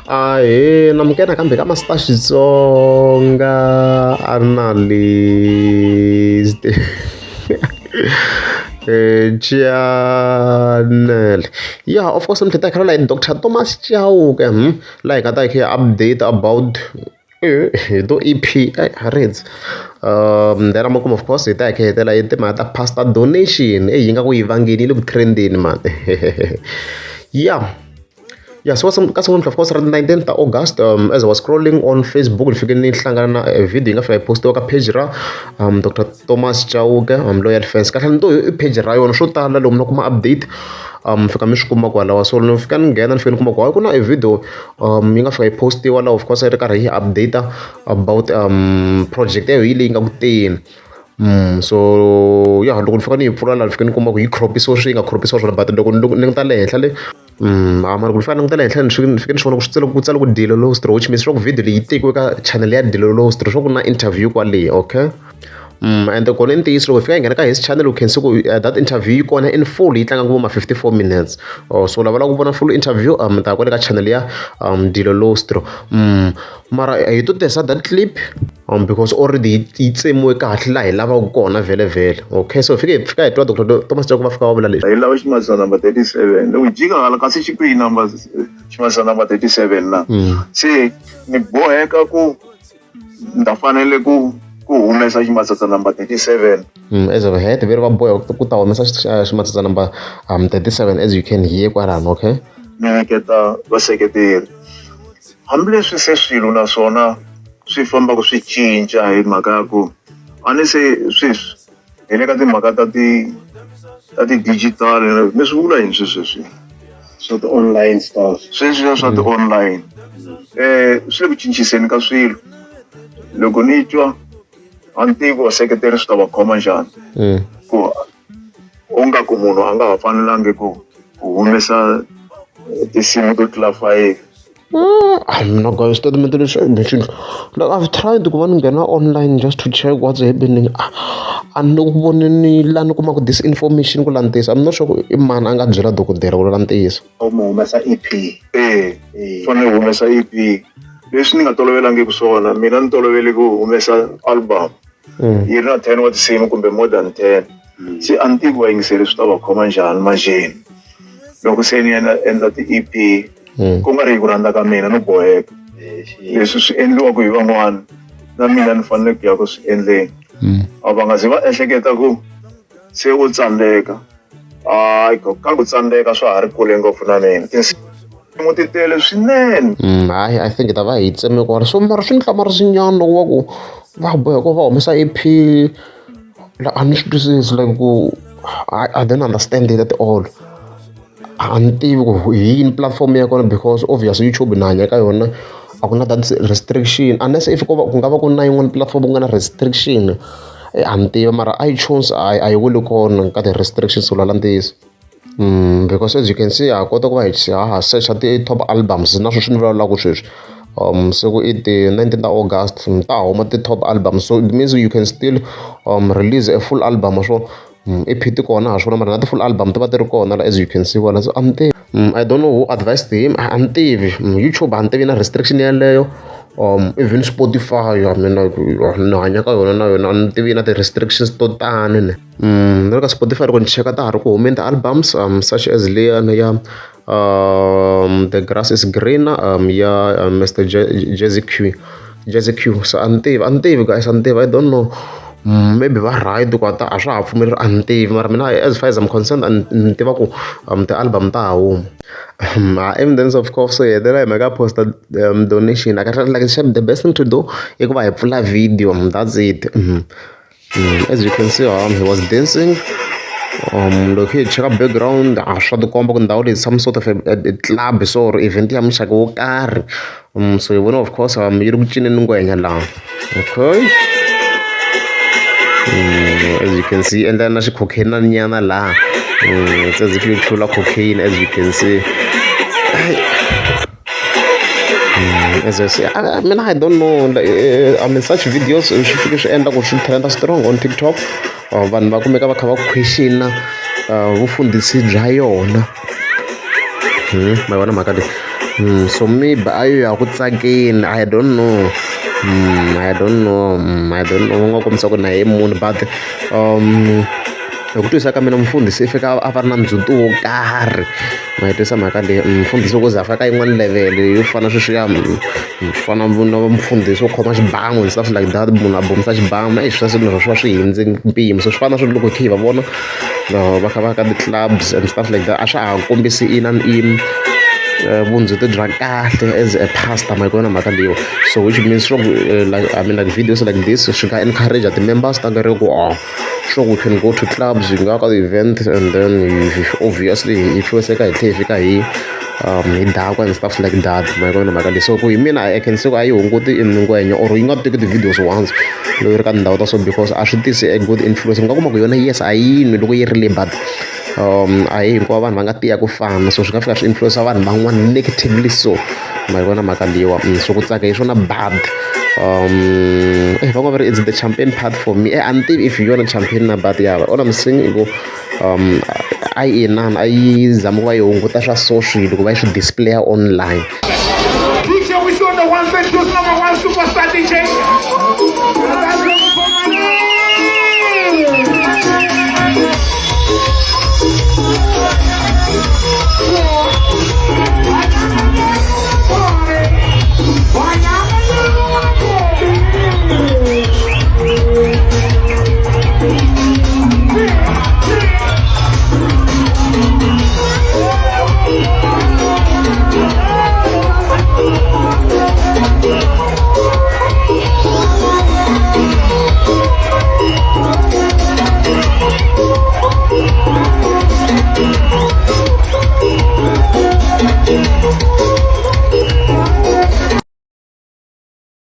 namukela kambe ka Master Xitsonga analyst channel. Yeah, of course, I'm taking like Dr. Thomas Chauke, like I take update about the EP reads. Then I'm of course it like the matter pasta donation. Hey, you go evangelical trending man. Yeah. Yeah, so some of course around 19th August, as I was scrolling on Facebook, nifike nihlangana na video ngafika ipostiwa ka page ra Dr. Thomas Chauke loyal fans kahle nto i page ra yona swo tala lomu na kuma update fika mi swi kuma kwalawa so ni fika ni nghena ni fika ni kuma ku na video yi nga fika yi postiwa laha of course yi ri karhi yi update about project leyi yi leyi nga ku teni so yeah loko ni fika ni yi pfula laha ni fika ni kuma ku yi khropisiwa swi yi nga khropisiwa swona but loko ni ta le henhla le mara ku ni fanele ni ta le henhla ni fike ni xi vona ku ku tsala ku Dilo Lostro which means swa ku video leyi yi tekiwe ka channel ya Dilo Lostro swa ku na interview kwaleyi okay and kona i ntiyiso loko hi fika hi nghena ka his channel u can see ku that interview yi kona in full yi tlanga ku ma 54 minutes so lava lava ku vona full interview mi ta kwale ka channel ya Dilo Lostro mara hi to tirhisa that clip because already yi tsemiwe kahle laha hi lavaka kona vhele okay so hi fika hi twa Dr. Thomas Chauke va fika va vula leswi hi lava ximatsa number 37 loko jika hala kasi xi kwihi number ximatsa number 37 na se ni boheka ku nda fanele ku humesa ximatsa number 37 as of head veri va boya ku ta humesa ximatsa number 37 as you can hear kwalano okay nyeketa vaseketeri hambileswi se swilo naswona swi famba ku swi cinca hi mhaka ya ku a ni se sweswi hi le ka timhaka ta ti-digital mi swi vula yini sweswi swa ti-online stuff sweswi swa ti-online swi le ku cinciseni ka swilo loko ni twa a ni tivi vaseketeri swi ta va khoma njhani ku u nga ku munhu a nga ha fanelangi ku humesa tinsimu to tlula 5 I'm not going to statement in the like I've tried to go and get online just to check what's happening. And no one any land come up this information go this. I'm not sure if man anga jela do there go this. Humesa EP fanele humesa EP leswi ni nga tolovelangi ku swona mina ni tolovele ku humesa album yi ri na 10 wa tinsimu kumbe more than 10 se a ni tivi vayingiseri swi ta va khoma njhani manjeni loko se ni endla ti-EP ku nga ri hi ku rhandza ka mina no boheka leswi swi endliwaku hi van'wana na mina ni fanele ku ya ku swi endleni a va nga ze va ehleketa ku se u tsandeka hayi ka ku tsandeka swa ha ri kule ngopfu na mina tinsimu ti tele swinene hayi I think ta va hi tseme kwala so mara swi ni hlamarisinyana loko va ku va boheka va humesa EP la a ni swi twisisi like ku I don't understand it at all a ni tivi ku hi yini platform ya kona because obviously YouTube na hanya ka yona a ku na that restriction unless if ku nga va ku na yin'wana platform ku nga na restriction a ni tivi mara iTunes a yi weli kona ka ti-restrictions u lala ntiyiso because as you can see ha kota ku va hi searcha ti-top albums na sweswi ni vulavulaka sweswi so ku i ti 19th August ta huma ti-top albums so it means you can still release a full album so EP ti kona ha swona mara na ti-full album ti va ti ri kona as you can see wona so a ni tivi I don't know who advised him a ni tivi YouTube a ni tivi na restriction yaleyo even Spotify I mean ni hanya ka yona na yona a ni tivi na ti-restrictions to tani ne na le ka Spotify loko ni cheka ta ha ri ku humeni ti-albums such as leyana ya The Grass is Greener ya Mr. Jazzy Q so a ni tivi guys a ni tivi I don't know maybe va right ku a swa ha pfumeleri a ni tivi mara mina as far as I'm concerned ni tiva ku ti-album ta ha huma evidence of course so hetelela hi mhaka posta donation like the best thing to do i ku va hi pfula video that's it as you can see he was dancing loko hi cheka background a swa tikomba ku ndhawu leyi some sort of a club so or event ya muxaka wo karhi so hi vona of course yi ri ku cineni ngwenya laha okay as you can see endla na xikhokheni nyana laha it's as if you tlula cocaine as you can see as I say I mean I don't know I mean such videos swi fike swi endla ku swi trenda strong on TikTok vanhu va kumeka va kha va question vufundhisi bya yona ma vona mhaka leyi So maybe ayo ya ku tsakeni, I don't know. I don't know. Va nga kombisa ku na hi munhu but hi ku twisisa ka mina mufundhisi i fika a va ri na ndzhuti wo karhi, ma yi twisa mhaka leyi. Mufundhisi loko za a fika ka yin'wana level yo fana sweswiya, fana na mufundhisi wo khoma xibamu and stuff like that, munhu a bomisa xibamu swi swilo swi va swi hindze mpimo. So swi fana na swilo loko hi kha hi va vona va kha va ka ti-clubs and stuff like that, a swa ha kombisi vundzhuti bya kahle as a pastor, ma yi kona mhaka leyiwa. So which means sure like videos like this swi nga encourage ti-members ta nga ri ku sure we can go to clubs, hi nga ka event and then obviously hi hluveseka hi tlhe hi fika hi dakwa and stuff like that, ma yi kona mhaka leyi. So ku hi mina I can say ku a yi hunguti ngwenya or yi nga teki ti-videos once loko yi ri ka tindhawu ta so, because a swi tisi a good influence. Mi nga kuma ku yona yes a yin'wi loko yi ri le but a hi hinkwavo vanhu va nga tiya ku fana, so swi nga fika swi influence vanhu van'wana negatively. So ma yi vona mhaka leyiwa. So ku tsaka hi swona bad van'wana va ri it's the champagne part for me. A ni tivi if hi yona champagne na but ya all I'm saying i ku a yi inani a yi zama ku va yi hunguta swa so swilo ku va yi swi displaya online. DJ, we saw the one that was number one superstar DJ.